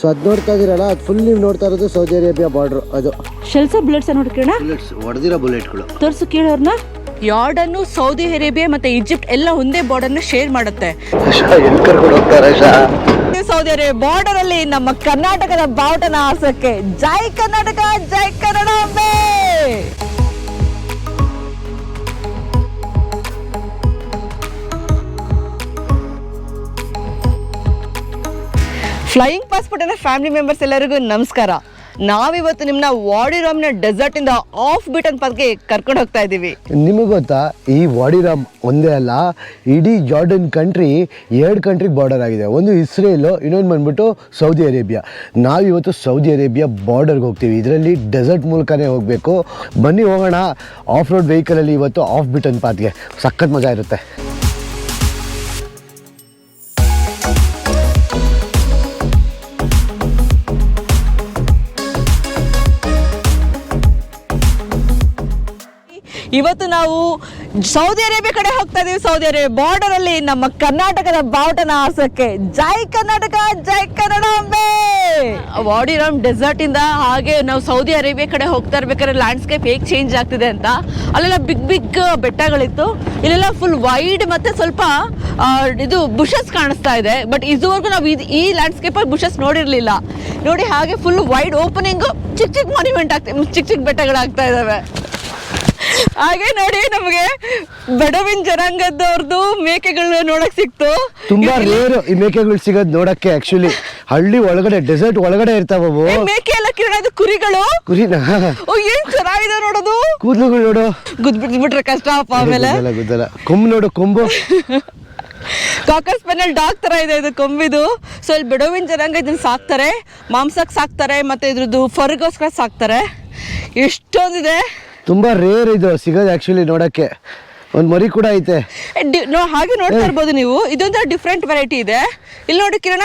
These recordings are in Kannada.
ಸೊ ಅದು ನೋಡ್ತಾ ಇದೀರಲ್ಲ, ಅದು ಫುಲ್ ನೀವು ನೋಡ್ತಾ ಇರೋದು ಸೌದಿ ಅರೇಬಿಯಾ ಬಾರ್ಡರ್. ಅದು ಶೆಲ್ಸ ಬುಲೆಟ್ಸ್ ನೋಡ್ಕೋಣ, ಬುಲೆಟ್ಸ್ ಹೊಡೆದಿರೋ ಬುಲೆಟ್ಗಳು. ತೋರಿಸು ಕೇಳೋರ್ನ. ಯಾರ್ಡನ್ನು ಸೌದಿ ಅರೇಬಿಯಾ ಮತ್ತೆ ಈಜಿಪ್ಟ್ ಎಲ್ಲ ಒಂದೇ ಬಾರ್ಡರ್ನ ಶೇರ್ ಮಾಡುತ್ತೆ. ಸೌದಿ ಅರೇಬಿಯಾ ಬಾರ್ಡರ್ ಅಲ್ಲಿ ನಮ್ಮ ಕರ್ನಾಟಕದ ಬಾವುಟನ ಹಾರ್ಸಕ್ಕೆ ಜೈ ಕರ್ನಾಟಕ, ಜೈ ಕನ್ನಡಾಂಬೆ. ಫ್ಲೈಯಿಂಗ್ ಪಾಸ್ಪೋರ್ಟ್ ಅನ್ನೋ ಫ್ಯಾಮಿಲಿ ಮೆಂಬರ್ಸ್ ಎಲ್ಲರಿಗೂ ನಮಸ್ಕಾರ. ನಾವಿವತ್ತು ನಿಮ್ಮನ್ನ ವಾಡಿ ರಾಮ್ನ ಡೆಸರ್ಟ್ ಇಂದ ಆಫ್ ಬಿಟನ್ ಪಾತ್ಗೆ ಕರ್ಕೊಂಡು ಹೋಗ್ತಾ ಇದ್ದೀವಿ. ನಿಮಗೆ ಗೊತ್ತಾ, ಈ ವಾಡಿ ರಾಮ್ ಒಂದೇ ಅಲ್ಲ, ಇಡೀ ಜಾರ್ಡನ್ ಕಂಟ್ರಿ 2 ಕಂಟ್ರಿಗೆ ಬಾರ್ಡರ್ ಆಗಿದೆ. ಒಂದು ಇಸ್ರೇಲು, ಇನ್ನೊಂದು ಬಂದ್ಬಿಟ್ಟು ಸೌದಿ ಅರೇಬಿಯಾ. ನಾವಿವತ್ತು ಸೌದಿ ಅರೇಬಿಯಾ ಬಾರ್ಡರ್ಗೆ ಹೋಗ್ತೀವಿ. ಇದರಲ್ಲಿ ಡೆಸರ್ಟ್ ಮೂಲಕನೇ ಹೋಗಬೇಕು. ಬನ್ನಿ ಹೋಗೋಣ ಆಫ್ ರೋಡ್ ವೆಹಿಕಲಲ್ಲಿ ಇವತ್ತು ಆಫ್ ಬಿಟನ್ ಪಾತ್ಗೆ. ಸಖತ್ ಮಜಾ ಇರುತ್ತೆ. ಇವತ್ತು ನಾವು ಸೌದಿ ಅರೇಬಿಯಾ ಕಡೆ ಹೋಗ್ತಾ ಇದೀವಿ. ಸೌದಿ ಅರೇಬಿಯಾ ಬಾರ್ಡರ್ ಅಲ್ಲಿ ನಮ್ಮ ಕರ್ನಾಟಕದ ಬಾವುಟನ ಹಾರ್ಸಕ್ಕೆ ಜೈ ಕರ್ನಾಟಕ, ಜೈ ಕನ್ನಡಾಂಬೆ. ವಾಡಿ ರಾಮ್ ಡೆಸರ್ಟ್ ಇಂದ ಹಾಗೆ ನಾವು ಸೌದಿ ಅರೇಬಿಯಾ ಕಡೆ ಹೋಗ್ತಾ ಇರ್ಬೇಕಾದ್ರೆ ಲ್ಯಾಂಡ್ಸ್ಕೇಪ್ ಹೇಗೆ ಚೇಂಜ್ ಆಗ್ತಿದೆ ಅಂತ. ಅಲ್ಲೆಲ್ಲ ಬಿಗ್ ಬಿಗ್ ಬೆಟ್ಟಗಳಿತ್ತು, ಇಲ್ಲೆಲ್ಲ ಫುಲ್ ವೈಡ್ ಮತ್ತೆ ಸ್ವಲ್ಪ ಇದು ಬುಷಸ್ ಕಾಣಿಸ್ತಾ ಇದೆ. ಬಟ್ ಇದುವರೆಗೂ ನಾವು ಈ ಲ್ಯಾಂಡ್ಸ್ಕೇಪ್ ಅಲ್ಲಿ ಬುಷಸ್ ನೋಡಿರ್ಲಿಲ್ಲ. ನೋಡಿ, ಹಾಗೆ ಫುಲ್ ವೈಡ್ ಓಪನಿಂಗ್, ಚಿಕ್ಕ ಚಿಕ್ಕ ಮಾನ್ಯುಮೆಂಟ್ ಆಗ್ತದೆ, ಚಿಕ್ಕ ಚಿಕ್ಕ ಬೆಟ್ಟಗಳಾಗ್ತಾ ಇದಾವೆ. ಹಾಗೆ ನೋಡಿ, ನಮಗೆ ಬಡವಿನ್ ಜನಾಂಗದವ್ರದ್ದು ಮೇಕೆಗಳನ್ನ ನೋಡಕ್ ಸಿಕ್ತು. ತುಂಬಾ ರೇರ್ ಈ ಮೇಕೆಗಳು ಸಿಗೋದು ನೋಡಕ್ಕೆ. ಆಕ್ಚುಲಿ ಹಳ್ಳಿ ಒಳಗಡೆ, ಡೆಸರ್ಟ್ ಒಳಗಡೆ ಇರ್ತಾವ ಮೇಕೆ ಎಲ್ಲ. ಕಿರಣ, ಇದು ಕುರಿಗಳು. ಕುರಿನಾ? ಓ, ಏನ್ ಚೆನ್ನಾಗಿದೆ ನೋಡೋದು. ಕೂದಲುಗಳು ನೋಡು, ಗುದ್ಬಿಟ್ರೆ ಕಷ್ಟ ಅಪ್ಪ. ಆಮೇಲೆ ಗುದ್ದಲ ಕೊಂಬು ನೋಡು, ಕೊಂಬು ಕಾಕರ್ ಸ್ಪೆನಲ್ ಡಾಗ್ ತರ ಇದೆ ಇದು ಕೊಂಬಿದು. ಸೊ ಇಲ್ಲಿ ಬಡವಿನ್ ಜನಾಂಗ ಇದನ್ನ ಸಾಕ್ತಾರೆ, ಮಾಂಸಕ್ಕೆ ಸಾಕ್ತಾರೆ, ಮತ್ತೆ ಇದ್ರದ್ದು ಫರ್ಗೋಸ್ಕರ ಸಾಕ್ತಾರೆ. ಎಷ್ಟೊಂದಿದೆ, ತುಂಬಾ ರೇರ್ ಇದು ಸಿಗೋದು ಆಕ್ಚುಲಿ ನೋಡಕ್ಕೆ. ಒಂದು ಮರಿ ಕೂಡ ಐತೆ, ಹಾಗೆ ನೋಡ್ತಾ ಇರ್ಬೋದು ನೀವು. ಇದೊಂಥರ ಡಿಫ್ರೆಂಟ್ ವೆರೈಟಿ ಇದೆ. ಇಲ್ಲಿ ನೋಡಿ ಕಿರಣ,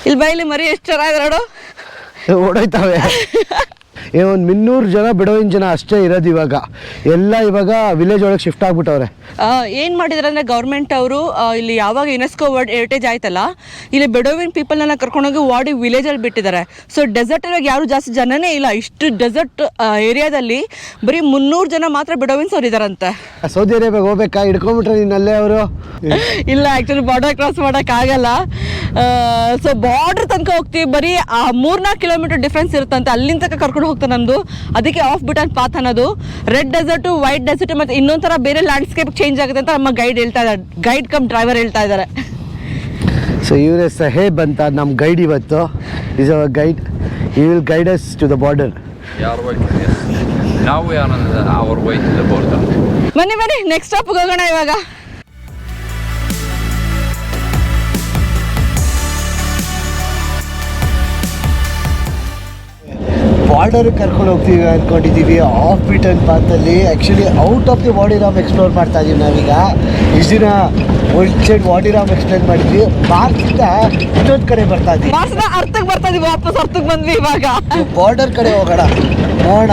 ಇಲ್ಲಿ ಬೈಲಿ ಮರಿ ಎಷ್ಟು ಚೆನ್ನಾಗಿದೆ ನೋಡು. ಓಡೋಯ್ತಾವೆ. ಒಂದು 300 ಜನ ಬಿಡೋವಿನ ಜನ ಅಷ್ಟೇ ಇರೋದು ಇವಾಗ. ಎಲ್ಲ ಇವಾಗ ವಿಲೇಜ್ ಒಳಗೆ ಶಿಫ್ಟ್ ಆಗ್ಬಿಟ್ಟವ್ರೆ. ಏನು ಮಾಡಿದಾರೆ ಅಂದರೆ ಗೌರ್ಮೆಂಟ್ ಅವರು ಇಲ್ಲಿ ಯಾವಾಗ ಯುನೆಸ್ಕೋ ವರ್ಲ್ಡ್ ಹೆರಿಟೇಜ್ ಆಯ್ತಲ್ಲ, ಇಲ್ಲಿ ಬೆಡೋವಿನ್ ಪೀಪಲ್ನೆಲ್ಲ ಕರ್ಕೊಂಡೋಗಿ ವಾಡಿ ವಿಲೇಜಲ್ಲಿ ಬಿಟ್ಟಿದ್ದಾರೆ. ಸೊ ಡೆಸರ್ಟ್ ಇವಾಗ ಯಾರು ಜಾಸ್ತಿ ಜನನೇ ಇಲ್ಲ. ಇಷ್ಟು ಡೆಸರ್ಟ್ ಏರಿಯಾದಲ್ಲಿ ಬರೀ 300 ಜನ ಮಾತ್ರ ಬೆಡೋವಿನ್ಸ್ ಅವ್ರು ಇದಾರಂತೆ. ಸೌದಿ ಅರೇಬಿಯಾಗೆ ಹೋಗ್ಬೇಕಾ? ಹಿಡ್ಕೊಂಡ್ಬಿಟ್ರೆ ನಿನ್ನಲ್ಲೇ ಅವರು? ಇಲ್ಲ, ಆ್ಯಕ್ಚುಲಿ ಬಾರ್ಡರ್ ಕ್ರಾಸ್ ಮಾಡೋಕ್ಕಾಗಲ್ಲ. ಸೊ ಬಾರ್ಡರ್ ತನಕ ಹೋಗ್ತೀವಿ. ಬರೀ 3-4 ಕಿಲೋಮೀಟರ್ ಡಿಫ್ರೆನ್ಸ್ ಇರುತ್ತಂತೆ, ಅಲ್ಲಿಂದ ತನಕ ಕರ್ಕೊಂಡು ಹೋಗ್ತಾರೆ ನಮ್ದು. ಅದಕ್ಕೆ ಆಫ್ ಬಿಟನ್ ಪಾತ್ ಅನ್ನೋದು. ರೆಡ್ ಡೆಸರ್ಟು, ವೈಟ್ ಡೆಸರ್ಟ್ ಮತ್ತೆ ಇನ್ನೊಂಥರ ಬೇರೆ ಲ್ಯಾಂಡ್ಸ್ಕೇಪ್ ಚೇಂಜ್ ಆಗುತ್ತೆ ಅಂತ ನಮ್ಮ ಗೈಡ್ ಹೇಳ್ತಾ ಇದ್ದಾರೆ. ಗೈಡ್ ಕಮ್ ಡ್ರೈವರ್ ಹೇಳ್ತಾ ಇದ್ದಾರೆ. ಸೊ ಇವರೇ ಸಹೇಬ್ ಅಂತ ನಮ್ಮ ಗೈಡ್ ಇವತ್ತು. Is our guide. He will guide us to the border. ಬನ್ನಿ ಬನ್ನಿ, ನೆಕ್ಸ್ಟ್ ಸ್ಟಾಪ್ಗೆ ಹೋಗೋಣ ಇವಾಗ. ಬಾರ್ಡರ್ ಕರ್ಕೊಂಡು ಹೋಗ್ತೀವಿ ಅಂದ್ಕೊಂಡಿದ್ದೀವಿ ಆಫ್ ಬಿಟನ್ ಪಾತಲ್ಲಿ. Actually out of the Wadi Rum explore ಮಾಡ್ತಾ ಇದೀವಿ ನಾವೀಗ. ಇಷ್ಟು ದಿನ ಒಂದು ಸೈಡ್ ವಾಡಿ ರಾಮ್ ಎಕ್ಸ್ಪ್ಲೇನ್ ಮಾಡಿದ್ವಿ, ಮಾರ್ಕ್ಸಿಂದ ಇನ್ನೊಂದು ಕಡೆ ಬರ್ತಾ ಇದ್ವಿ. ಅರ್ಥಕ್ಕೆ ಬರ್ತಾ ಇದೀವಿ, ವಾಪಸ್ ಅರ್ಥಕ್ಕೆ ಬಂದ್ವಿ. ಇವಾಗ ಬಾರ್ಡರ್ ಕಡೆ ಹೋಗೋಣ, ನೋಡೋಣ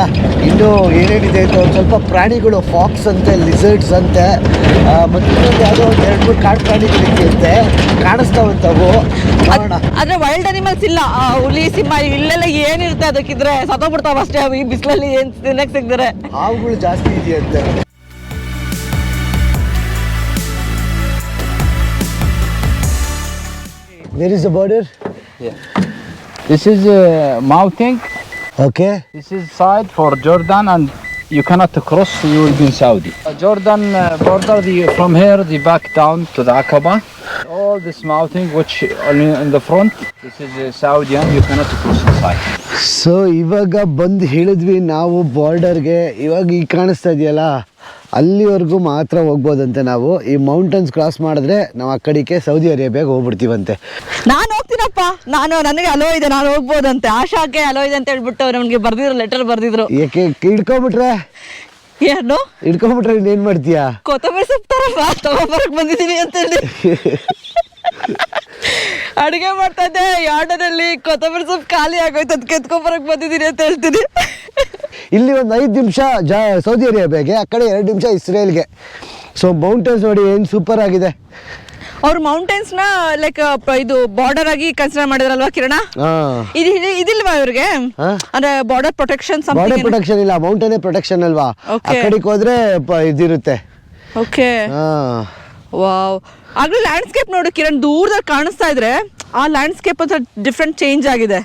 ಇನ್ನೂ ಏನೇನಿದೆ ಅಂತ. ಒಂದು ಸ್ವಲ್ಪ ಪ್ರಾಣಿಗಳು, ಫಾಕ್ಸ್ ಅಂತೆ, ಲಿಸರ್ಡ್ಸ್ ಅಂತೆ, ಮತ್ತು ಯಾವುದೋ ಒಂದು 2-3 ಕಾಡು ಪ್ರಾಣಿಗಳಿಂತೆ ಕಾಣಿಸ್ತಾವಂತವು. ನೋಡೋಣ. ಆದ್ರೆ ವೈಲ್ಡ್ ಅನಿಮಲ್ಸ್ ಇಲ್ಲ. ಹುಲಿ, ಸಿಂಹ ಇಲ್ಲೆಲ್ಲ ಏನಿರುತ್ತೆ ಅದಕ್ಕಿದ್ರೆ ಸತ್ತೋಗ್ಬಿಡ್ತಾವ ಅಷ್ಟೇ. ಈ ಬಿಸಿಲಲ್ಲಿ ಏನ್ ತಿನ್ನಕ್ ಸಿಗ್ತಾರೆ. ಹಾವುಗಳು ಜಾಸ್ತಿ ಇದೆಯಂತೆ. Where is the border? Yeah. This is mountain. Okay. This is side for Jordan, and you cannot cross. You will be in Saudi. Jordan border. From here, the back down to the Aqaba. All this mountain, which in the front, this is Saudi, and you cannot cross inside. So ಇವಾಗ ಬಂದು ಹೇಳಿದ್ವಿ ನಾವು ಬಾರ್ಡರ್ಗೆ. ಇವಾಗ ಈಗ ಕಾಣಿಸ್ತಾ ಇದೆಯಲ್ಲ, ಅಲ್ಲಿವರೆಗೂ ಮಾತ್ರ ಹೋಗ್ಬೋದಂತೆ ನಾವು. ಈ ಮೌಂಟನ್ಸ್ ಕ್ರಾಸ್ ಮಾಡಿದ್ರೆ ನಾವು ಆ ಕಡೆಗೆ ಸೌದಿ ಅರೇಬಿಯಾಗೆ ಹೋಗ್ಬಿಡ್ತೀವಂತೆ. ನಾನು ಹೋಗ್ತೀನಪ್ಪ, ನನಗೆ ಅಲೋ ಇದೆ, ನಾನು ಹೋಗ್ಬೋದಂತೆ. ಆಶಾಕ್ಕೆ ಅಲೋ ಇದೆ ಅಂತ ಹೇಳ್ಬಿಟ್ಟು ನಮಗೆ ಬರ್ದಿದ್ರು, ಲೆಟರ್ ಬರ್ದಿದ್ರು. ಯಾಕೆ ಹಿಡ್ಕೊಂಬಿಟ್ರೆ? ಏನು ಹಿಡ್ಕೊಂಬಿಟ್ರೆ ಇನ್ನೇನು ಮಾಡ್ತೀಯಾ? ಕೊತ್ತಂಬರಿ ಸೊಪ್ಪು ತರಪ್ಪ, ತಗೊಂಬರಕ್ಕೆ ಬಂದಿದ್ದೀನಿ ಅಂತ ಹೇಳಿ ಅಡುಗೆ ಮಾಡ್ತಾ ಇದ್ದೆ. ಯಾರ್ಡನಲ್ಲಿ ಕೊತ್ತಂಬರಿ ಸೊಪ್ಪು ಖಾಲಿ ಆಗೋಯ್ತು, ಅದಕ್ಕೆ ಎತ್ಕೊಂಬರಕ್ಕೆ ಬಂದಿದ್ದೀನಿ ಅಂತ ಹೇಳ್ತೀನಿ. ಇಲ್ಲಿ ಒಂದು 5 ನಿಮಿಷ ಸೌದಿ ಅರೇಬಿಯಾಗೆ, ಆ ಕಡೆ 2 ನಿಮಿಷ ಇಸ್ರೇಲ್ಗೆ. ಸೊ ಮೌಂಟನ್ಸ್ ನೋಡಿ ಏನು ಸೂಪರ್ ಆಗಿದೆ. ಅವ್ರ ಮೌಂಟೇನ್ಸ್ ನ ಲೈಕ್ ಇದು ಬಾರ್ಡರ್ ಆಗಿ ಕನ್ಸಿಡರ್ ಮಾಡಿದ್ರಲ್ವಾ ಕಿರಣ? ಇದಿಲ್ವಾ ಇವ್ರಿಗೆ ಅಂದ್ರೆ ಬಾರ್ಡರ್ ಪ್ರೊಟೆಕ್ಷನ್? ಬಾರ್ಡರ್ ಪ್ರೊಟೆಕ್ಷನ್ ಇಲ್ಲ, ಮೌಂಟೇನ್ ಪ್ರೊಟೆಕ್ಷನ್ ಅಲ್ವಾ, ಆ ಕಡೆಗೆ ಹೋದ್ರೆ ಇದಿರುತ್ತೆ. Okay, wow. ಆಗ್ಲೂ ಲ್ಯಾಂಡ್ಸ್ಕೇಪ್ ನೋಡು ಕಿರಣ್, ದೂರದಲ್ಲಿ ಕಾಣಿಸ್ತಾ ಇದ್ರೆ ಆ ಲ್ಯಾಂಡ್ಸ್ಕೇಪ್ ಅಂತ ಡಿಫ್ರೆಂಟ್ ಚೇಂಜ್ ಆಗಿದೆ.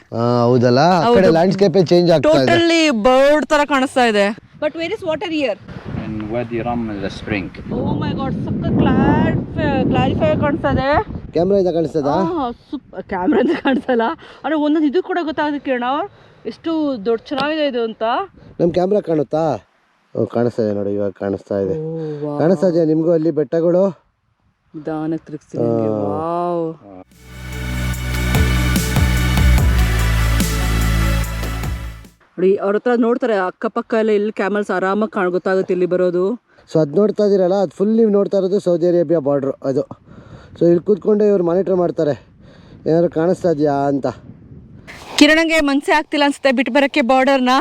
ಹೌದಲ್ಲ, ಆ ಕಡೆ ಲ್ಯಾಂಡ್ಸ್ಕೇಪ್ ಚೇಂಜ್ ಆಗ್ತಾ ಇದೆ, ಟೋಟಲಿ ಬರ್ಡ್ ತರ ಕಾಣಿಸ್ತಾ ಇದೆ. But where is water here? In Wadi Rum in the spring. Oh my god, ಸಕ್ಕ ಕ್ಲಾರಿಫೈ ಕಾಣಿಸ್ತಾ ಇದೆ. ಕ್ಯಾಮ್ರಾ ಇಂದ ಕಾಣಿಸ್ತದ? ಕ್ಯಾಮ್ರಾ ಇಂದ ಕಾಣಿಸಲ್ಲ, ಅಂದ್ರೆ ಒಂದೊಂದು ಇದು ಕೂಡ ಗೊತ್ತಾಗುತ್ತೆ ಕಿರಣ, ಎಷ್ಟು ದೊಡ್ಡ ಚೆನ್ನಾಗಿದೆ ಇದು ಅಂತ. ನಮ್ ಕ್ಯಾಮ್ರಾ ಕಾಣುತ್ತಾ? ಕಾಣಿಸ್ತಾ ಇದೆ ನೋಡಿ, ಇವಾಗ ಕಾಣಿಸ್ತಾ ಇದೆ. ಕಾಣಿಸ್ತಾ ಇದೆ ನಿಮ್ಗೂ ಅಲ್ಲಿ ಬೆಟ್ಟಗಳು? ನಿಧಾನಕ್ಕೆ ತಿರುಗಿಸ್ತೀನಿ. ವಾವ್. ನೋಡಿ ಅವ್ರ ಹತ್ರ ನೋಡ್ತಾರೆ ಅಕ್ಕಪಕ್ಕ ಎಲ್ಲ ಇಲ್ಲಿ ಕ್ಯಾಮಲ್ಸ್ ಆರಾಮಾಗಿ ಗೊತ್ತಾಗುತ್ತೆ ಇಲ್ಲಿ ಬರೋದು. ಸೊ ಅದು ನೋಡ್ತಾ ಇದ್ದೀರಲ್ಲ, ಅದು ಫುಲ್ ನೀವು ನೋಡ್ತಾ ಇರೋದು ಸೌದಿ ಅರೇಬಿಯಾ ಬಾರ್ಡ್ರು ಅದು. ಸೊ ಇಲ್ಲಿ ಕೂತ್ಕೊಂಡೆ ಇವ್ರು ಮಾನಿಟರ್ ಮಾಡ್ತಾರೆ ಏನಾದ್ರು ಕಾಣಿಸ್ತಾ ಇದೆಯಾ ಅಂತ. ಕಿರಣಂಗೆ ಮನಸ್ಸೇ ಆಗ್ತಿಲ್ಲ ಅನ್ಸುತ್ತೆ ಬಿಟ್ಟು ಬರೋಕ್ಕೆ ಬಾರ್ಡರ್ನ.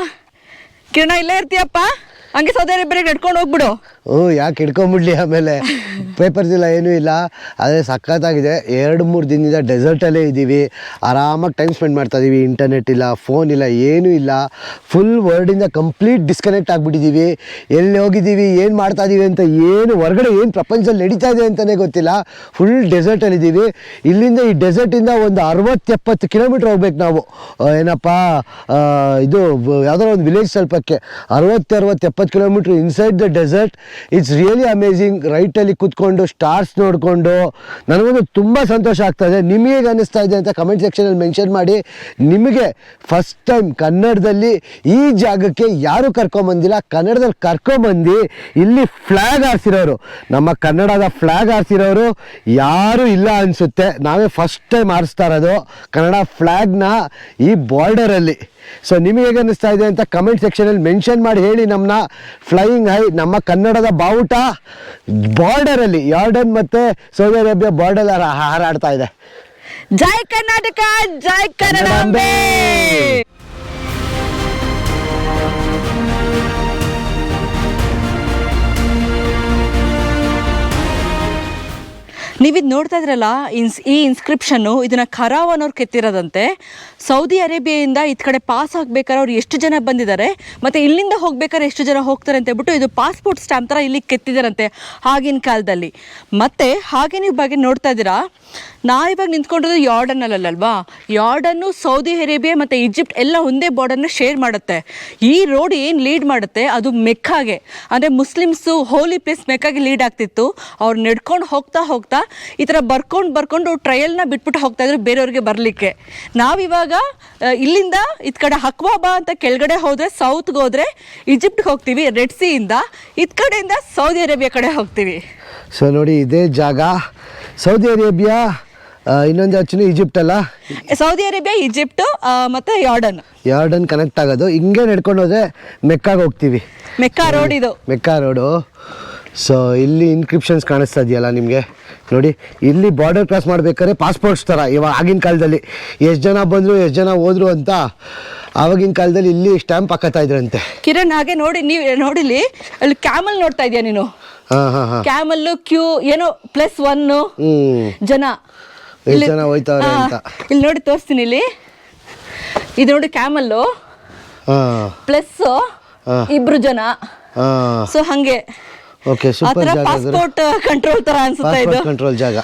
ಕಿರಣ ಇಲ್ಲೇ ಇರ್ತೀಯಪ್ಪ, ಹಂಗೆ ಸೌದಿ ಅರೇಬಿಯಾಗೆ ನಡ್ಕೊಂಡು ಹೋಗ್ಬಿಡು. ಯಾಕೆ ಹಿಡ್ಕೊಂಬಿಡ್ಲಿ, ಆಮೇಲೆ ಪೇಪರ್ಸ್ ಇಲ್ಲ ಏನೂ ಇಲ್ಲ. ಅದೇ ಸಖತ್ತಾಗಿದೆ. 2-3 ದಿನದಿಂದ ಡೆಸರ್ಟಲ್ಲೇ ಇದ್ದೀವಿ, ಆರಾಮಾಗಿ ಟೈಮ್ ಸ್ಪೆಂಡ್ ಮಾಡ್ತಾ ಇದ್ದೀವಿ. ಇಂಟರ್ನೆಟ್ ಇಲ್ಲ, ಫೋನ್ ಇಲ್ಲ, ಏನೂ ಇಲ್ಲ. ಫುಲ್ ವರ್ಲ್ಡಿಂದ ಕಂಪ್ಲೀಟ್ ಡಿಸ್ಕನೆಕ್ಟ್ ಆಗಿಬಿಟ್ಟಿದ್ದೀವಿ. ಎಲ್ಲಿ ಹೋಗಿದ್ದೀವಿ, ಏನು ಮಾಡ್ತಾ ಇದ್ದೀವಿ ಅಂತ, ಏನು ಹೊರಗಡೆ ಏನು ಪ್ರಪಂಚದಲ್ಲಿ ನಡೀತಾ ಇದೆ ಅಂತಲೇ ಗೊತ್ತಿಲ್ಲ. ಫುಲ್ ಡೆಸರ್ಟಲ್ಲಿದ್ದೀವಿ. ಇಲ್ಲಿಂದ ಈ ಡೆಸರ್ಟಿಂದ ಒಂದು 60-70 ಕಿಲೋಮೀಟ್ರ್ ಹೋಗ್ಬೇಕು ನಾವು. ಏನಪ್ಪ ಇದು ಯಾವುದೋ ಒಂದು ವಿಲೇಜ್ ಸ್ವಲ್ಪಕ್ಕೆ 60-70 kilometre inside the desert. It's really amazing. ರೈಟಲ್ಲಿ ಕೂತ್ಕೊಂಡು ಸ್ಟಾರ್ಸ್ ನೋಡಿಕೊಂಡು ನನಗೊಂದು ತುಂಬ ಸಂತೋಷ ಆಗ್ತಾಯಿದೆ. ನಿಮಗೆ ಹೇಗೆ ಅನ್ನಿಸ್ತಾ ಇದೆ ಅಂತ ಕಮೆಂಟ್ ಸೆಕ್ಷನಲ್ಲಿ ಮೆನ್ಷನ್ ಮಾಡಿ. ನಿಮಗೆ ಫಸ್ಟ್ ಟೈಮ್ ಕನ್ನಡದಲ್ಲಿ ಈ ಜಾಗಕ್ಕೆ ಯಾರು ಕರ್ಕೊಂಬಂದಿಲ್ಲ, ಕನ್ನಡದಲ್ಲಿ ಕರ್ಕೊಂಬಂದು ಇಲ್ಲಿ ಫ್ಲ್ಯಾಗ್ ಹಾರಿಸಿರೋರು, ನಮ್ಮ ಕನ್ನಡದ ಫ್ಲ್ಯಾಗ್ ಹಾರಿಸಿರೋರು ಯಾರೂ ಇಲ್ಲ ಅನಿಸುತ್ತೆ. ನಾವೇ ಫಸ್ಟ್ ಟೈಮ್ ಹಾರಿಸ್ತಾ ಇರೋದು ಕನ್ನಡ ಫ್ಲ್ಯಾಗ್ನ ಈ ಬಾರ್ಡರಲ್ಲಿ. ಸೊ ನಿಮಗೆ ಹೇಗೆ ಅನ್ನಿಸ್ತಾ ಇದೆ ಅಂತ ಕಮೆಂಟ್ ಸೆಕ್ಷನಲ್ಲಿ ಮೆನ್ಷನ್ ಮಾಡಿ ಹೇಳಿ. ನಮ್ಮನ್ನ ಫ್ಲೈಯಿಂಗ್ ಹೈ, ನಮ್ಮ ಕನ್ನಡದ ಬಾವುಟ ಬಾರ್ಡರಲ್ಲಿ, ಯಾರ್ಡನ್ ಮತ್ತು ಸೌದಿ ಅರೇಬಿಯಾ ಬಾರ್ಡರ್ ಹಾರಾಡ್ತಾ ಇದೆ. ಜೈ ಕರ್ನಾಟಕ, ಜೈ ಕನ್ನಡಾಂಬೆ. ನೀವಿದು ನೋಡ್ತಾ ಇದ್ರಲ್ಲ, ಈ ಇನ್ಸ್ಕ್ರಿಪ್ಷನ್ನು ಇದನ್ನ ಖರಾವನ್ ಅವ್ರು ಕೆತ್ತಿರೋದಂತೆ. ಸೌದಿ ಅರೇಬಿಯಾದಿಂದ ಈ ಕಡೆ ಪಾಸ್ ಆಗ್ಬೇಕಾದ್ರೆ ಅವ್ರು ಎಷ್ಟು ಜನ ಬಂದಿದ್ದಾರೆ ಮತ್ತು ಇಲ್ಲಿಂದ ಹೋಗ್ಬೇಕಾದ್ರೆ ಎಷ್ಟು ಜನ ಹೋಗ್ತಾರೆ ಅಂತ ಹೇಳ್ಬಿಟ್ಟು ಇದು ಪಾಸ್ಪೋರ್ಟ್ ಸ್ಟ್ಯಾಂಪ್ ಥರ ಇಲ್ಲಿ ಕೆತ್ತಿದಾರಂತೆ ಆಗಿನ ಕಾಲದಲ್ಲಿ. ಮತ್ತು ಹಾಗೆ ನೀವು ಬಗ್ಗೆ ನೋಡ್ತಾ ಇದ್ದೀರಾ, ನಾವಿವಾಗ ನಿಂತ್ಕೊಂಡಿರೋದು ಯಾರ್ಡನ್ನಲ್ಲಲ್ವಾ. ಯಾರ್ಡನ್ನು, ಸೌದಿ ಅರೇಬಿಯಾ ಮತ್ತು ಈಜಿಪ್ಟ್ ಎಲ್ಲ ಒಂದೇ ಬಾರ್ಡರ್ನ ಶೇರ್ ಮಾಡುತ್ತೆ. ಈ ರೋಡ್ ಏನು ಲೀಡ್ ಮಾಡುತ್ತೆ ಅದು ಮೆಕ್ಕಾಗೆ, ಅಂದರೆ ಮುಸ್ಲಿಮ್ಸು ಹೋಲಿ ಪ್ಲೇಸ್ ಮೆಕ್ಕಾಗೆ ಲೀಡ್ ಆಗ್ತಿತ್ತು. ಅವ್ರು ನಡ್ಕೊಂಡು ಹೋಗ್ತಾ ಈ ಥರ ಬರ್ಕೊಂಡು ಟ್ರಯಲ್ನ ಬಿಟ್ಬಿಟ್ಟು ಹೋಗ್ತಾ ಇದ್ರು ಬೇರೆಯವ್ರಿಗೆ ಬರಲಿಕ್ಕೆ. ನಾವಿವಾಗ ಇಲ್ಲಿಂದ ಇದ್ ಕಡೆ ಹಕ್ವಾಬಾ ಅಂತ ಕೆಳಗಡೆ ಹೋದರೆ ಸೌತ್ಗೆ ಹೋದರೆ ಈಜಿಪ್ಟ್ಗೆ ಹೋಗ್ತೀವಿ, ರೆಡ್ ಸಿಯಿಂದ. ಇದ್ ಕಡೆಯಿಂದ ಸೌದಿ ಅರೇಬಿಯಾ ಕಡೆ ಹೋಗ್ತೀವಿ. ಸೊ ನೋಡಿ, ಇದೇ ಜಾಗ ಸೌದಿ ಅರೇಬಿಯಾ, ಇನ್ನೊಂದು ಆಕ್ಚುಲಿ ಈಜಿಪ್ಟ್ ಅಲ್ಲ, ಸೌದಿ ಅರೇಬಿಯಾ, ಈಜಿಪ್ಟ್ ಮತ್ತು ಯಾರ್ಡನ್ ಕನೆಕ್ಟ್ ಆಗೋದು. ಹಿಂಗೆ ನಡ್ಕೊಂಡು ಹೋದ್ರೆ ಮೆಕ್ಕಾಗೆ ಹೋಗ್ತೀವಿ. ಮೆಕ್ಕಾ ರೋಡ್ ಇದು, ಮೆಕ್ಕಾ ರೋಡು. ಸೊ ಇಲ್ಲಿ ಇನ್ಕ್ರಿಪ್ಷನ್ಸ್ ಕಾಣಿಸ್ತಾ ಇದೆಯಲ್ಲ ನಿಮಗೆ ನೋಡಿ. ಇಲ್ಲಿ ಬಾರ್ಡರ್ ಕ್ರಾಸ್ ಮಾಡ್ಬೇಕಾದ್ರೆ ಪಾಸ್ಪೋರ್ಟ್ಸ್ ಥರ ಇವಾಗ ಆಗಿನ ಕಾಲದಲ್ಲಿ ಎಷ್ಟು ಜನ ಬಂದರು ಎಷ್ಟು ಜನ ಹೋದ್ರು ಅಂತ ಆವಾಗಿನ ಕಾಲದಲ್ಲಿ ಇಲ್ಲಿ ಸ್ಟ್ಯಾಂಪ್ ಹಾಕತ್ತಾ ಇದ್ರಂತೆ. ಕಿರಣ್ ಹಾಗೆ ನೋಡಿ, ನೀವು ನೋಡಿಲಿ ಅಲ್ಲಿ ಕ್ಯಾಮಲ್ ನೋಡ್ತಾ ಇದೆಯಾ ನೀನು? ಕ್ಯಾಮಲ್ ಕ್ಯೂ ಏನೋ +1 ಜನ ಹೋಯ್ತವ್ರೆ ಅಂತ ಇಲ್ಲಿ ನೋಡಿ ತೋರಿಸ್ತೀನಿ. ಇಲ್ಲಿ ಇದು ನೋಡಿ ಕ್ಯಾಮಲ್ಲು ಪ್ಲಸ್ 2 ಜನ. ಸೊ ಹಂಗೆ ಪಾಸ್ಪೋರ್ಟ್ ಕಂಟ್ರೋಲ್ ತರ ಅನ್ಸುತ್ತೆ ಇದು, ಕಂಟ್ರೋಲ್ ಜಾಗ.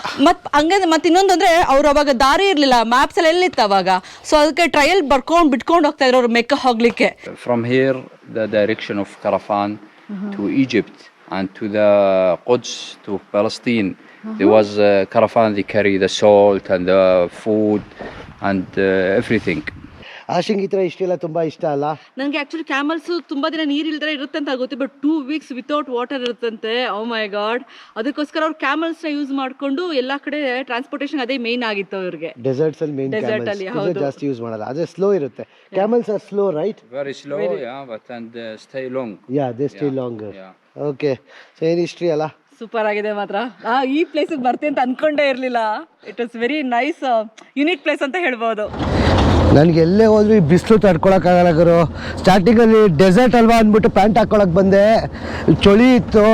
ಮತ್ತೆ ಇನ್ನೊಂದು ಅಂದ್ರೆ ಅವ್ರು ಅವಾಗ ದಾರಿ ಇರ್ಲಿಲ್ಲ, ಮ್ಯಾಪ್ಸ್ ಎಲ್ಲ ಎಲ್ಲಿತ್ತು ಅವಾಗ. ಸೊ ಅದಕ್ಕೆ ಟ್ರಯಲ್ ಬಿಟ್ಕೊಂಡು ಹೋಗ್ತಾ ಇದ್ರು ಅವ್ರು ಮೆಕ್ಕ ಹೋಗ್ಲಿಕ್ಕೆ. From here the direction of Caravan to Egypt and to the Quds to Palestine, there was a caravan. They carry the salt and the food and everything. ಆಶಿಂಗ್ ಈ ಥರ ಇಷ್ಟೆಲ್ಲ ತುಂಬ ಇಷ್ಟ ಅಲ್ಲ ನನಗೆ. ಆಕ್ಚುಲಿ ಕ್ಯಾಮಲ್ಸ್ ತುಂಬಾ ದಿನ ನೀರು ಇಲ್ದ್ರೆ ಇರುತ್ತೆ ಅಂತ ಆಗುತ್ತೆ, ಬಟ್ 2 weeks ವಿತೌಟ್ ವಾಟರ್ ಇರುತ್ತಂತೆ. Oh my god. ಅದಕ್ಕೋಸ್ಕರ ಅವ್ರು ಕ್ಯಾಮಲ್ಸ್ ನ ಯೂಸ್ ಮಾಡ್ಕೊಂಡು ಎಲ್ಲಾ ಕಡೆ ಟ್ರಾನ್ಸ್ಪೋರ್ಟೇಷನ್ ಅದೇ ಮೇನ್ ಆಗಿತ್ತು ಅವ್ರಿಗೆ. ಡೆಸರ್ಟ್ಸ್ ಅಲ್ಲಿ ಮೇನ್ ಕ್ಯಾಮಲ್ಸ್ ಜಾಸ್ತಿ ಯೂಸ್ ಮಾಡಲ್ಲ, ಅದೇ ಸ್ಲೋ ಇರುತ್ತೆ. Camels are slow, right? Very slow, yeah, but and stay long. Yeah, they stay longer. Okay, so ಏನು ಹಿಸ್ಟ್ರಿ ಅಲ್ಲ, ಸೂಪರ್ ಆಗಿದೆ ಮಾತ್ರ. ಈ ಪ್ಲೇಸಿಗೆ ಬರ್ತೀನಿ ಅಂತ ಅನ್ಕೊಂಡೇ ಇರಲಿಲ್ಲ. It was very nice, unique place ಅಂತ ಹೇಳ್ಬೋದು. ನನಗೆ ಎಲ್ಲೇ ಹೋದ್ರೂ ಈ ಬಿಸಿಲು ತಡ್ಕೊಳಕ್ಕಾಗಲ್ಲ ಗುರು. ಸ್ಟಾರ್ಟಿಂಗಲ್ಲಿ ಡೆಸರ್ಟ್ ಅಲ್ವಾ ಅಂದ್ಬಿಟ್ಟು ಪ್ಯಾಂಟ್ ಹಾಕ್ಕೊಳಕ್ಕೆ ಬಂದೆ, ಚಳಿ ಇತ್ತು.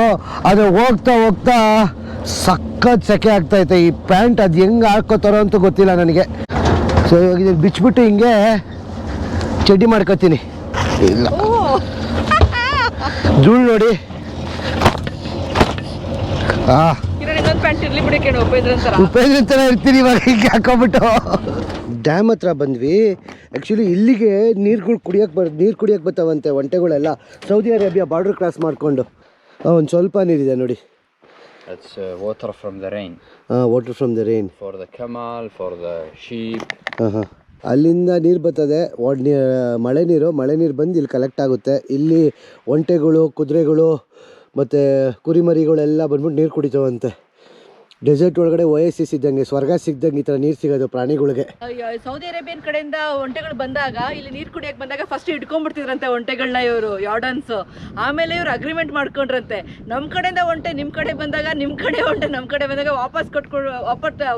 ಅದು ಹೋಗ್ತಾ ಹೋಗ್ತಾ ಸಖತ್ ಸೆಕೆ ಆಗ್ತಾಯಿತ್ತು. ಈ ಪ್ಯಾಂಟ್ ಅದು ಹೆಂಗೆ ಹಾಕೋತಾರೋ ಅಂತೂ ಗೊತ್ತಿಲ್ಲ ನನಗೆ. ಸೊ ಇವಾಗ ಇದನ್ನು ಬಿಚ್ಚಿಬಿಟ್ಟು ಹಿಂಗೆ ಚಡ್ಡಿ ಮಾಡ್ಕೊತೀನಿ. ಇಲ್ಲ ಧೂಳು ನೋಡಿ. ಪ್ಯಾಂಟ್ ಇರ್ಲಿ ಬಿಡಿ ಕೇಳಿ ಉಪೇಂದ್ರ ಥರ ಇರ್ತೀನಿ ಇವಾಗ ಹಿಂಗೆ ಹಾಕೊಂಬಿಟ್ಟು. ಡ್ಯಾಮ್ ಹತ್ರ ಬಂದ್ವಿ. ಆ್ಯಕ್ಚುಲಿ ಇಲ್ಲಿಗೆ ನೀರು ಕುಡಿಯೋಕ್ಕೆ ಬರ್ತಾವಂತೆ ಒಂಟೆಗಳೆಲ್ಲ, ಸೌದಿ ಅರೇಬಿಯಾ ಬಾರ್ಡ್ರ್ ಕ್ರಾಸ್ ಮಾಡಿಕೊಂಡು. ಒಂದು ಸ್ವಲ್ಪ ನೀರಿದೆ ನೋಡಿ. It's water from the rain. Water from the rain. For the camel, for the sheep. ಹಾಂ ಅಲ್ಲಿಂದ ನೀರು ಬರ್ತದೆ. ಮಳೆ ನೀರು ಬಂದು ಇಲ್ಲಿ ಕಲೆಕ್ಟ್ ಆಗುತ್ತೆ. ಇಲ್ಲಿ ಒಂಟೆಗಳು, ಕುದುರೆಗಳು ಮತ್ತು ಕುರಿಮರಿಗಳೆಲ್ಲ ಬಂದ್ಬಿಟ್ಟು ನೀರು ಕುಡಿತಾವಂತೆ. ಡೆಸರ್ಟ್ ಒಳಗಡೆ ಓಯಸಿಸ್ ಇದ್ದಂಗೆ, ಸ್ವರ್ಗ ಸಿಗ್ದಂಗೆ ಈ ಥರ ನೀರು ಸಿಗೋದು ಪ್ರಾಣಿಗಳಿಗೆ. ಸೌದಿ ಅರೇಬಿಯನ್ ಕಡೆಯಿಂದ ಒಂಟೆಗಳು ಬಂದಾಗ ಇಲ್ಲಿ ನೀರು ಕುಡಿಯಕ್ಕೆ ಬಂದಾಗ ಫಸ್ಟ್ ಇಟ್ಕೊಂಡ್ಬಿಡ್ತಿದ್ರಂತೆ ಒಂಟೆಗಳನ್ನ ಇವರು ಯಾರ್ಡನ್ಸ್. ಆಮೇಲೆ ಇವರು ಅಗ್ರಿಮೆಂಟ್ ಮಾಡ್ಕೊಂಡ್ರಂತೆ, ನಮ್ಮ ಕಡೆಯಿಂದ ಒಂಟೆ ನಿಮ್ಮ ಕಡೆ ಬಂದಾಗ, ನಿಮ್ಮ ಕಡೆ ಒಂಟೆ ನಮ್ಮ ಕಡೆ ಬಂದಾಗ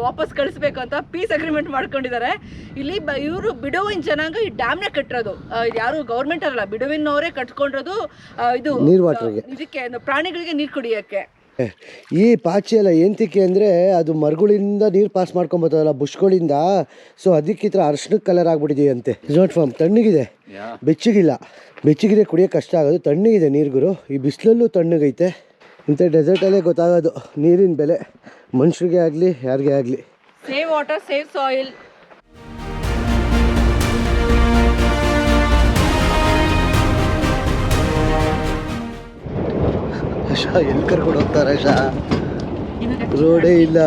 ವಾಪಸ್ ಕಳಿಸ್ಬೇಕು ಅಂತ ಪೀಸ್ ಅಗ್ರಿಮೆಂಟ್ ಮಾಡ್ಕೊಂಡಿದ್ದಾರೆ. ಇಲ್ಲಿ ಇವರು ಬಿಡೋವಿನ್ ಜನಾಂಗ ಈ ಡ್ಯಾಮ್ನ ಕಟ್ಟಿರೋದು. ಯಾರು ಗೌರ್ಮೆಂಟ್ ಅಲ್ಲ, ಬಿಡೋವಿನವರೇ ಕಟ್ಕೊಂಡಿರೋದು. ಇದು ಇದಕ್ಕೆ ಪ್ರಾಣಿಗಳಿಗೆ ನೀರು ಕುಡಿಯೋಕ್ಕೆ. ಈ ಪಾಚಿ ಎಲ್ಲ ಏಂತಿಕೆ ಅಂದರೆ ಅದು ಮರಗಳಿಂದ ನೀರು ಪಾಸ್ ಮಾಡ್ಕೊಂಬತ್ತಲ್ಲ ಬುಷ್ಗಳಿಂದ. ಸೊ ಅದಕ್ಕೆ ಈ ಥರ ಅರ್ಶಿಣಕ್ಕೆ ಕಲರ್ ಆಗಿಬಿಟ್ಟಿದೆಯಂತೆ. Is not warm. ತಣ್ಣಗಿದೆ, ಬೆಚ್ಚಗಿದೆ ಕುಡಿಯೋಕೆ ಕಷ್ಟ ಆಗೋದು. ತಣ್ಣಗಿದೆ ನೀರುಗಳು. ಈ ಬಿಸಿಲಲ್ಲೂ ತಣ್ಣಗೈತೆ. ಇಂಥ ಡೆಸರ್ಟಲ್ಲೇ ಗೊತ್ತಾಗೋದು ನೀರಿನ ಬೆಲೆ, ಮನುಷ್ಯರಿಗೆ ಆಗಲಿ ಯಾರಿಗೇ ಆಗಲಿ. Save water, save soil. ಎಲ್ಲಿ ಕರ್ಕೊಂಡು ಹೋಗ್ತಾರೆ ರೋಡೇ ಇಲ್ಲ.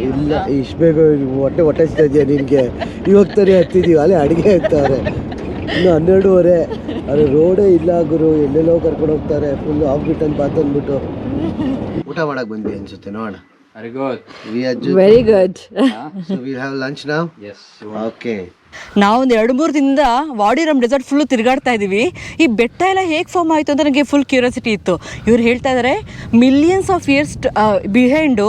ಇಲ್ಲ ಇಷ್ಟು ಬೇಗ ಹೊಟ್ಟೆ ಹಚ್ತಾ ಇದೆಯಾ ನಿನಗೆ? ಇವಾಗ ತಾನೇ ಹತ್ತಿದ್ದೀವಿ, ಅಲ್ಲೇ ಅಡುಗೆ ಇರ್ತಾರೆ. ಇನ್ನು 12:30. ಅದು ರೋಡೇ ಇಲ್ಲ ಗುರು. ಎಲ್ಲೆಲ್ಲೋ ಕರ್ಕೊಂಡು ಹೋಗ್ತಾರೆ. ಫುಲ್ ಆಗ್ಬಿಟ್ಟು ಬಾತ್ ಅಂದ್ಬಿಟ್ಟು. ಊಟ ಮಾಡಕ್ಕೆ ಬಂದ್ವಿ ಅನ್ಸುತ್ತೆ. ನೋಡೋಣ. Very good. Very good. So we have lunch now? Yes. Okay. ನಾವೊಂದು 2-3 ದಿನದಿಂದ ವಾಡಿರಮ್ ಡೆಸರ್ಟ್ ಫುಲ್ಲು ತಿರುಗಾಡ್ತಾ ಇದ್ದೀವಿ. ಈ ಬೆಟ್ಟ ಎಲ್ಲ ಹೇಗೆ ಫಾರ್ಮ್ ಆಯಿತು ಅಂತ ನನಗೆ ಫುಲ್ ಕ್ಯೂರಿಯಾಸಿಟಿ ಇತ್ತು. ಇವ್ರು ಹೇಳ್ತಾ ಇದ್ದಾರೆ ಮಿಲಿಯನ್ಸ್ ಆಫ್ ಇಯರ್ಸ್ ಬಿಹೈಂಡು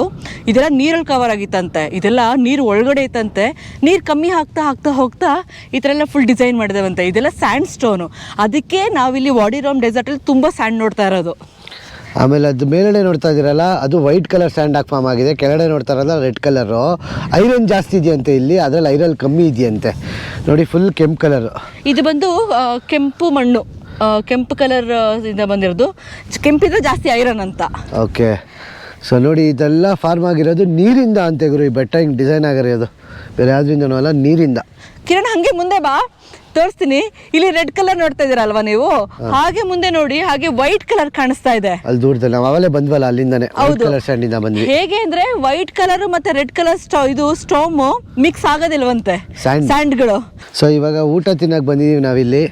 ಇದೆಲ್ಲ ನೀರಲ್ಲಿ ಕವರ್ ಆಗಿತ್ತಂತೆ. ಇದೆಲ್ಲ ನೀರು ಒಳಗಡೆ ಇತ್ತಂತೆ. ನೀರು ಕಮ್ಮಿ ಆಗ್ತಾ ಹೋಗ್ತಾ ಈ ಥರ ಎಲ್ಲ ಫುಲ್ ಡಿಸೈನ್ ಮಾಡಿದೇವಂತೆ. ಇದೆಲ್ಲ ಸ್ಯಾಂಡ್ ಸ್ಟೋನು. ಅದಕ್ಕೆ ನಾವಿಲ್ಲಿ ವಾಡಿರಮ್ ಡೆಸರ್ಟಲ್ಲಿ ತುಂಬ ಸ್ಯಾಂಡ್ ನೋಡ್ತಾ ಇರೋದು. ಆಮೇಲೆ ಅದು ಮೇಲ್ಗಡೆ ನೋಡ್ತಾ ಇದ್ದೀರಲ್ಲ, ಅದು ವೈಟ್ ಕಲರ್ ಸ್ಯಾಂಡ್ ಆಗಿ ಫಾರ್ಮ್ ಆಗಿದೆ. ಕೆಳಗಡೆ ನೋಡ್ತಾ ಇರೋಲ್ಲ ರೆಡ್ ಕಲರು. ಐರನ್ ಜಾಸ್ತಿ ಇದೆಯಂತೆ ಇಲ್ಲಿ, ಅದರಲ್ಲಿ ಐರನ್ ಕಮ್ಮಿ ಇದೆಯಂತೆ. ನೋಡಿ ಫುಲ್ ಕೆಂಪು ಕಲರು. ಇದು ಬಂದು ಕೆಂಪು ಮಣ್ಣು, ಕೆಂಪು ಕಲರ್ ಇಂದ ಬಂದಿರೋದು. ಕೆಂಪಿದ್ರೆ ಜಾಸ್ತಿ ಐರನ್ ಅಂತ. ಓಕೆ. ಸೊ ನೋಡಿ ಇದೆಲ್ಲ ಫಾರ್ಮ್ ಆಗಿರೋದು ನೀರಿಂದ ಅಂತೆ ಗುರು. ಈ ಬೆಟ್ಟ ಹಿಂಗೆ ಡಿಸೈನ್ ಆಗಿರೋದು ಬೇರೆ ಯಾವುದ್ರಿಂದನೂ ಅಲ್ಲ, ನೀರಿಂದ. ಕಿರಣ್ ಹಂಗೆ ಮುಂದೆ ಬಾ, ತೋರಿಸ್ತೀನಿ. ಇಲ್ಲಿ ರೆಡ್ ಕಲರ್ ನೋಡ್ತಾ ಇದೀರಲ್ವಾ ನೀವು, ಹಾಗೆ ಮುಂದೆ ನೋಡಿ, ಹಾಗೆ ವೈಟ್ ಕಲರ್ ಕಾಣಿಸ್ತಾ ಇದೆ ಅಲ್ಲಿ ದೂರದಲ್ಲಿ. ನಾವು ಅವಲೇ ಬಂದ್ವಲ್ಲ ಅಲ್ಲಿಂದಾನೆ ಕಲರ್ ಸ್ಯಾಂಡ್ ಇಂದ ಬಂದ್ವಿ. ಹೇಗೆ ಅಂದ್ರೆ ವೈಟ್ ಕಲರ್ ಮತ್ತೆ ರೆಡ್ ಕಲರ್ ಇದು ಸ್ಟೋಮ್ ಮಿಕ್ಸ್ ಆಗೋದಿಲ್ವಂತೆ ಸ್ಯಾಂಡ್ಗಳು. ಸೊ ಇವಾಗ ಊಟ ತಿನ್ನಕ್ಕೆ ಬಂದಿದ್ದೀವಿ ನಾವಿಲ್ಲಿ.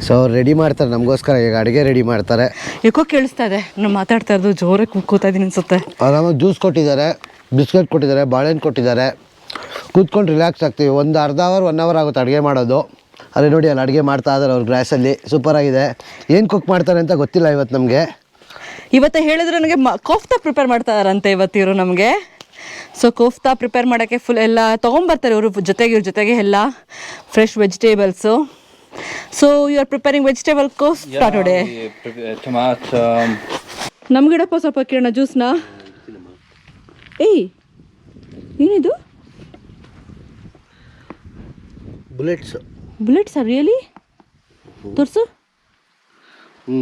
ಸೊ ರೆಡಿ ಮಾಡ್ತಾರೆ ನಮಗೋಸ್ಕರ, ಈಗ ಅಡುಗೆ ರೆಡಿ ಮಾಡ್ತಾರೆ. ಯಾಕೋ ಕೇಳಿಸ್ತಾ ಇದೆ ನಾನು ಮಾತಾಡ್ತಾ ಇರೋದು, ಜೋರಾಗಿ ಕೂತಾ ಇದೀನಿ ಅನ್ಸುತ್ತೆ. ಆರಾಮಾಗಿ ಜ್ಯೂಸ್ ಕೊಟ್ಟಿದ್ದಾರೆ, ಬಿಸ್ಕೆಟ್ ಕೊಟ್ಟಿದ್ದಾರೆ, ಬಾಳೆಹಣ್ಣು ಕೊಟ್ಟಿದ್ದಾರೆ. ಕೂತ್ಕೊಂಡು ರಿಲ್ಯಾಕ್ಸ್ ಆಗ್ತೀವಿ. ಒಂದು ಅರ್ಧ ಅವರ್ 1 ಅವರ್ ಆಗುತ್ತೆ ಅಡುಗೆ ಮಾಡೋದು. ಅದೇ ನೋಡಿ ಅಲ್ಲಿ ಅಡುಗೆ ಮಾಡ್ತಾ ಇದ್ದಾರೆ ಅವ್ರು ಗ್ಯಾಸಲ್ಲಿ. ಸೂಪರಾಗಿದೆ. ಏನು ಕುಕ್ ಮಾಡ್ತಾರೆ ಅಂತ ಗೊತ್ತಿಲ್ಲ ಇವತ್ತು ನಮಗೆ. ಇವತ್ತು ಹೇಳಿದ್ರೆ ನನಗೆ ಕೋಫ್ತಾ ಪ್ರಿಪೇರ್ ಮಾಡ್ತಾ ಇದ್ದಾರಂತೆ ಇವತ್ತಿವರು ನಮಗೆ. ಸೊ ಕೋಫ್ತಾ ಪ್ರಿಪೇರ್ ಮಾಡೋಕ್ಕೆ ಫುಲ್ ಎಲ್ಲ ತೊಗೊಂಬರ್ತಾರೆ ಇವರು, ಇವ್ರ ಜೊತೆಗೆ ಎಲ್ಲ fresh vegetables. So you are preparing vegetable kofta today. Tomato. ನಮ್ಗಿಡಪ್ಪ ಸ್ವಲ್ಪ ಕಿರಣ ಜ್ಯೂಸ್ನ. ಏಯ್ ಏನಿದು? Bullets really? ತೋರಿಸು.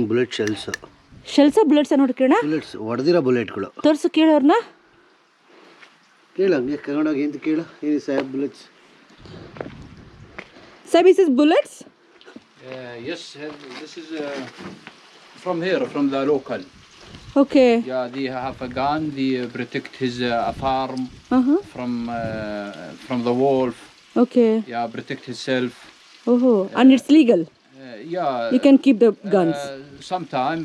ಬುಲೆಟ್ ಶೆಲ್ಸ ಬುಲೆಟ್ಸ್ ನೋಡಿ ಕಿರಣ. ಬುಲೆಟ್ಸ್ ಹೊಡೆದಿರೋ ಬುಲೆಟ್ಗಳು. ತೋರಿಸು, ಕೇಳೋರ್ನ ಕೇಳ, ಹಂಗೆ ಕರ್ಕೊಂಡೋಗಿ ಅಂತ ಕೇಳ. ಏನಿ Saheb bullets? Saheb is bullets? Yes, this is from here, from the local. Okay. Yeah, they have a gun. They protect his farm from the wolf. Okay. Yeah, protect himself. Oh, and it's legal? Yeah. You can keep the guns? Sometime,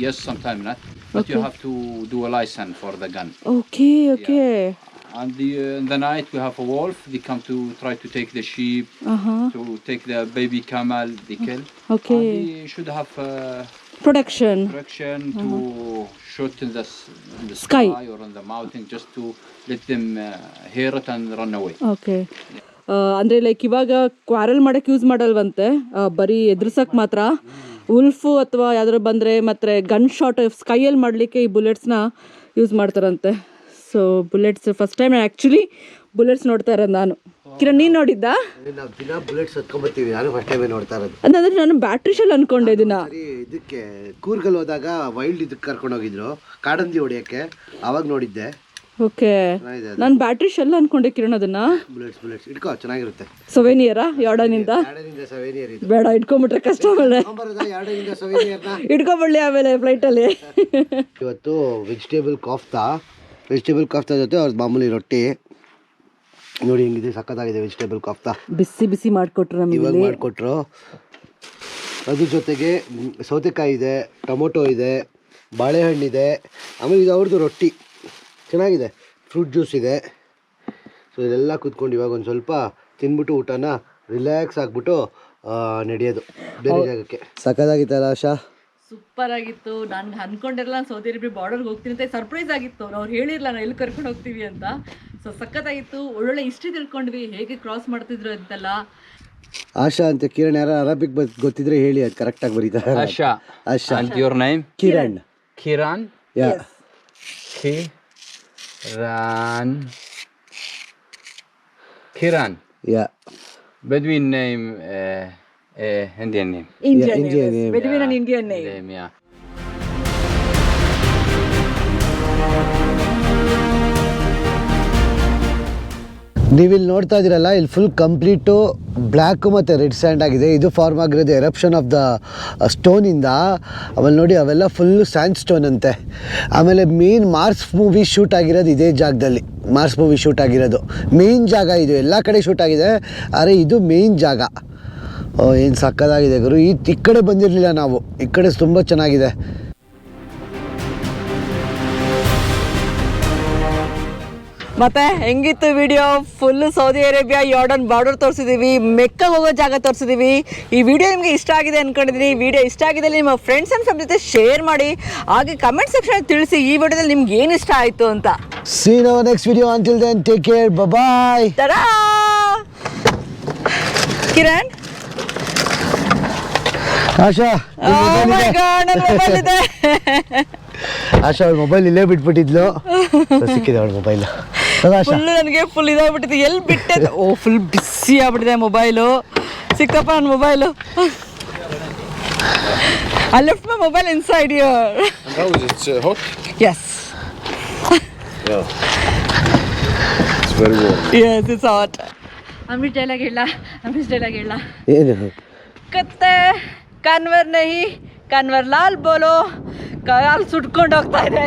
yes, sometime not. But you have to do a license for the gun. Okay. Yeah. And in the night we have a wolf. They come to try to take the sheep, to take the baby camel. They kill. Okay. And they should have protection to shoot in the sky or on the mountain, just to let them hear it and run away. Okay. Yeah. ಅಂದರೆ ಲೈಕ್ ಇವಾಗ ಕ್ವಾರಲ್ ಮಾಡೋಕ್ಕೆ ಯೂಸ್ ಮಾಡಲ್ವಂತೆ, ಬರೀ ಎದುರ್ಸಕ್ಕೆ ಮಾತ್ರ. ಉಲ್ಫು ಅಥವಾ ಯಾವ್ದಾರು ಬಂದರೆ ಮತ್ತು ಗನ್ ಶಾಟ್ ಸ್ಕೈಯಲ್ಲಿ ಮಾಡಲಿಕ್ಕೆ ಈ ಬುಲೆಟ್ಸ್ನ ಯೂಸ್ ಮಾಡ್ತಾರಂತೆ. So bullets first time actually bullets ನೋಡ್ತಾ ಇರೋದು ನಾನು. ಕಿರಣ್, ನೀನು ನೋಡಿದ್ದಾ? ನಾವು ದಿನ ಬುಲೆಟ್ಸ್ ಹತ್ಕೊಂಡ್ಬರ್ತೀವಿ, ನಾನು ಫಸ್ಟ್ ಟೈಮೇ ನೋಡ್ತಾ ಇರೋದು. ಅಂತಂದ್ರೆ ನಾನು ಬ್ಯಾಟ್ರಿ ಶೆಲ್ ಅನ್ಕೊಂಡೆ ಇದನ್ನ. ಇದಕ್ಕೆ ಕೂರ್ಗಲ್ಲಿ ಹೋದಾಗ ವೈಲ್ಡ್ ಇದಕ್ಕೆ ಕರ್ಕೊಂಡು ಹೋಗಿದ್ರು ಕಾಡಂದಿ ಹೊಡಿಯೋಕ್ಕೆ, ಆವಾಗ ನೋಡಿದ್ದೆ. ಓಕೆ, ನಾನು ಬ್ಯಾಟ್ರಿ ಶೆಲ್ ಅನ್ಕೊಂಡೆ ಕಿರಣ್ ಅದನ್ನ. ಬುಲೆಟ್ಸ್ ಇಟ್ಕೋ, ಚೆನ್ನಾಗಿರುತ್ತೆ. ಸೊವೇನಿಯರಾ ಯಾರ್ಡನಿಂದ? ಸವೇನಿಯರ್ ಇದು ಬೇಡ, ಇಟ್ಕೊಂಡ್ಬಿಟ್ರೆ ಕಷ್ಟ. ಆಮೇಲೆ ಇಟ್ಕೊಂಡ್ಬಿಡ್ಲಿ ಆಮೇಲೆ ಫ್ಲೈಟಲ್ಲಿ. ಇವತ್ತು ವೆಜಿಟೇಬಲ್ ಕಾಫ್ತಾ ಜೊತೆ ಅವ್ರದ್ದು ಮಾಮೂಲಿ ರೊಟ್ಟಿ. ನೋಡಿ ಹೆಂಗಿದೆ, ಸಕ್ಕತ್ತಾಗಿದೆ ವೆಜಿಟೇಬಲ್ ಕಾಫ್ತಾ. ಬಿಸಿ ಬಿಸಿ ಮಾಡಿಕೊಟ್ರು ನಮಗೆ, ಇವಾಗ ಮಾಡಿಕೊಟ್ರು. ಅದ್ರ ಜೊತೆಗೆ ಸೌತೆಕಾಯಿ ಇದೆ, ಟೊಮೊಟೊ ಇದೆ, ಬಾಳೆಹಣ್ಣಿದೆ, ಆಮೇಲೆ ಇದು ಅವ್ರದ್ದು ರೊಟ್ಟಿ ಚೆನ್ನಾಗಿದೆ, ಫ್ರೂಟ್ ಜ್ಯೂಸ್ ಇದೆ. ಸೊ ಇದೆಲ್ಲ ಕೂತ್ಕೊಂಡು ಇವಾಗ ಒಂದು ಸ್ವಲ್ಪ ತಿಂದ್ಬಿಟ್ಟು ಊಟನ ರಿಲ್ಯಾಕ್ಸ್ ಆಗಿಬಿಟ್ಟು ನಡೆಯೋದು ಬೇರೆ ಜಾಗಕ್ಕೆ. ಸಕ್ಕತ್ತಾಗಿತ್ತಲ್ಲ ಆಶಾ? ಸೂಪರ್ ಆಗಿತ್ತು. ನಾನು ಅನ್ಕೊಂಡಿರಲ್ಲ ನಾನು ಸೌದಿ ಅರೇಬಿಯಾ ಬಾರ್ಡರ್ಗೆ ಹೋಗ್ತೀನಿ ಅಂತ. ಸರ್ಪ್ರೈಸ್ ಆಗಿತ್ತು, ಅವ್ರು ಹೇಳಿರಲ್ಲ ನಾವು ಎಲ್ಲಿ ಕರ್ಕೊಂಡು ಹೋಗ್ತೀವಿ ಅಂತ. ಸೊ ಸಖತ್ತಾಗಿತ್ತು, ಒಳ್ಳೊಳ್ಳೆ ಹಿಸ್ಟ್ರಿ ತಿಳ್ಕೊಂಡ್ವಿ, ಹೇಗೆ ಕ್ರಾಸ್ ಮಾಡ್ತಿದ್ರು ಅಂತೆಲ್ಲ. ಆಶಾ ಅಂತ ಕಿರಣ್, ಯಾರು ಅರಬಿಕ್ ಗೊತ್ತಿದ್ರೆ ಹೇಳಿ, ಅದು ಕರೆಕ್ಟಾಗಿ ಬರೀತಾರೆ. Asha. Asha. And your name? Kiran. Kiran? Yeah. Kiran. Yeah. Bedouin name, Indian name. Indian Indian name. between an Indian name. Name, yeah. ನೀವಿಲ್ಲಿ ನೋಡ್ತಾ ಇದ್ದೀರಲ್ಲ, ಇಲ್ಲಿ ಫುಲ್ ಕಂಪ್ಲೀಟು ಬ್ಲ್ಯಾಕು ಮತ್ತು ರೆಡ್ ಸ್ಯಾಂಡ್ ಆಗಿದೆ. ಇದು ಫಾರ್ಮ್ ಆಗಿರೋದು ಎರಪ್ಷನ್ ಆಫ್ ದ ಸ್ಟೋನಿಂದ. ಆಮೇಲೆ ನೋಡಿ ಅವೆಲ್ಲ ಫುಲ್ಲು ಸ್ಯಾಂಡ್ ಸ್ಟೋನ್ ಅಂತೆ. ಆಮೇಲೆ ಮೇನ್ ಮಾರ್ಸ್ ಮೂವಿ ಶೂಟ್ ಆಗಿರೋದು ಇದೇ ಜಾಗದಲ್ಲಿ. ಮಾರ್ಸ್ ಮೂವಿ ಶೂಟ್ ಆಗಿರೋದು ಮೇನ್ ಜಾಗ ಇದು. ಎಲ್ಲ ಕಡೆ ಶೂಟ್ ಆಗಿದೆ, ಆದರೆ ಇದು ಮೇನ್ ಜಾಗ. ಏನು ಸಕ್ಕತ್ತಾಗಿದೆ ಗುರು. ಈ ಕಡೆ ಬಂದಿರಲಿಲ್ಲ ನಾವು, ಈ ಕಡೆ ತುಂಬ ಚೆನ್ನಾಗಿದೆ. ಮತ್ತೆ ಹೆಂಗಿತ್ತು video? Full Saudi Arabia Jordan border ತೋರಿಸಿದೀವಿ, ಮೆಕ್ಕ ಹೋಗೋ ಜಾಗ ತೋರಿಸಿದೀವಿ. ಈ ವಿಡಿಯೋ ನಿಮಗೆ ಇಷ್ಟ ಆಗಿದೆ ಅನ್ಕೊಂಡಿದ್ದೀನಿ. ಈ ವಿಡಿಯೋ ಇಷ್ಟ ಆಗಿದೆ ನಿಮ್ಮ ಫ್ರೆಂಡ್ಸ್ ಆ್ಯಂಡ್ ಫ್ಯಾಮಿಲಿ ಜೊತೆ ಶೇರ್ ಮಾಡಿ. ಹಾಗೆ ಕಮೆಂಟ್ ಸೆಕ್ಷನ್ ತಿಳಿಸಿ ಈ ವಿಡಿಯೋದಲ್ಲಿ ನಿಮ್ಗೆ ಏನು ಇಷ್ಟ ಆಯಿತು ಅಂತ. See you in our next video. Until then, take care. Bye-bye. Ta-da! Kiran, Asha, oh my God, ನನ್ನ ಮೊಬೈಲ್ ಇದೆ. ಆಶಾ ಅವ್ರ ಮೊಬೈಲ್ ಇಲ್ಲೇ ಬಿಟ್ಬಿಟ್ಟಿದ್ಲು, ಸಿಕ್ಕಿದೆ ಅವಳ ಮೊಬೈಲ್. ಫುಲ್ ನನಗೆ ಫುಲ್ ಇದಾಗ್ಬಿಟ್ಟಿದೆ, ಎಲ್ಲಿ ಬಿಟ್ಟೆ? ಓ, ಫುಲ್ ಬಿಸಿ ಆಗ್ಬಿಟ್ಟಿದೆ ಮೊಬೈಲು. ಸಿಕ್ಕಪ್ಪ ನನ್ನ mobile. I left my mobile inside here. And how is it? Hot? Yes. Yeah. It's very warm. Yes, it's hot. Amit dialogue ಇಲ್ಲ, ಅಮಿತ್ ಡೈಲಾಗ್ ಇಲ್ಲ. ಏನು ಕತ್ತೆ ಕನ್ವರ್ ನಹಿ ಕನ್ವರ್ ಲಾಲ್ ಬೋಲೋ. ಕಾಲ್ ಸುಟ್ಕೊಂಡು ಹೋಗ್ತಾ ಇದೆ.